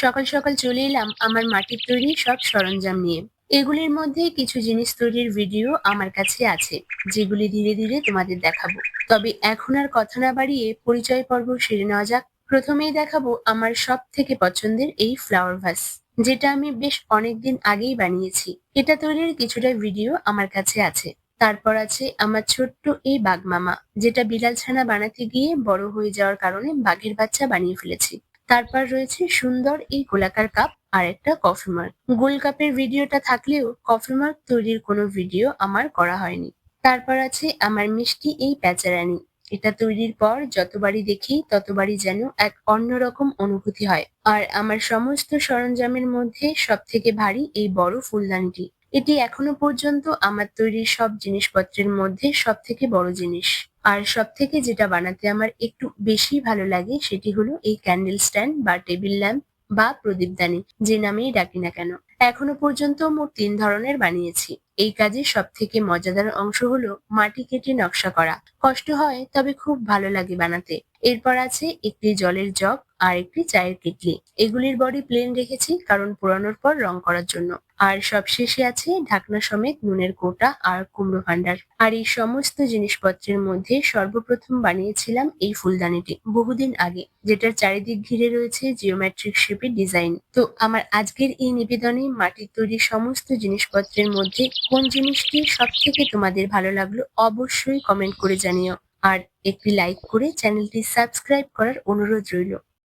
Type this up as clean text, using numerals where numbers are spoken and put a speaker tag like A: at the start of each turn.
A: সকাল সকাল চলে এলাম আমার মাটির তৈরি সব সরঞ্জাম নিয়ে। এগুলির মধ্যে কিছু জিনিস তৈরির ভিডিও আমার কাছে আছে, যেগুলি ধীরে ধীরে তোমাদের দেখাবো। তবে এখন আর কথা না বাড়িয়ে পরিচয় পর্ব সেরে নেওয়া যাক। প্রথমেই দেখাবো আমার সব থেকে পছন্দের এই ফ্লাওয়ার ভাস, যেটা আমি বেশ অনেকদিন আগেই বানিয়েছি। এটা তৈরির কিছুটা ভিডিও আমার কাছে আছে। তারপর আছে আমার ছোট্ট এই বাঘ মামা, যেটা বিড়াল ছানা বানাতে গিয়ে বড় হয়ে যাওয়ার কারণে বাঘের বাচ্চা বানিয়ে ফেলেছি। তারপর রয়েছে সুন্দর এই গোলাকার কাপ আর একটা কফি মাগ। গোল কাপের ভিডিওটা থাকলেও কফি মাগ তৈরির কোনো ভিডিও আমার করা হয়নি। তারপর আছে আমার মিষ্টি এই প্যাঁচারানী। এটা তৈরির পর যতবারই দেখি ততবারই যেন এক অন্যরকম অনুভূতি হয়। আর আমার সমস্ত সরঞ্জামের মধ্যে সব থেকে ভারী এই বড় ফুলদানিটি। এটি এখনো পর্যন্ত আমার তৈরি সব জিনিসপত্রের মধ্যে সব থেকে বড় জিনিস। আর সব থেকে যেটা বানাতে আমার একটু বেশি ভালো লাগে সেটি হলো এই ক্যান্ডেল স্ট্যান্ড বা টেবিল ল্যাম্প বা প্রদীপদানি, যে নামেই ডাকি না কেন। এখনো পর্যন্ত মোট ৩ ধরনের বানিয়েছি। এই কাজে সব থেকে মজাদার অংশ হলো মাটি কেটে নকশা করা। কষ্ট হয়, তবে খুব ভালো লাগে বানাতে। এরপর আছে একটি জলের জগ আর একটি চায়ের কেটলি। এগুলির বডি প্লেন রেখেছি কারণ পোড়ানোর পর রং করার জন্য। আর সবশেষে আছে ঢাকনা সমেত নুনের কৌটা আর কুমড়ো ভান্ডার। আর এই সমস্ত জিনিসপত্রের মধ্যে সর্বপ্রথম বানিয়েছিলাম এই ফুলদানিটি বহুদিন আগে, যেটার চারিদিক ঘিরে রয়েছে জিওমেট্রিক শেপের ডিজাইন। তো আমার আজকের এই নিবেদনে মাটির তৈরি সমস্ত জিনিসপত্রের মধ্যে কোন জিনিসটি সব থেকে তোমাদের ভালো লাগলো অবশ্যই কমেন্ট করে জানিও। আর একটি লাইক করে চ্যানেলটি সাবস্ক্রাইব করার অনুরোধ রইল।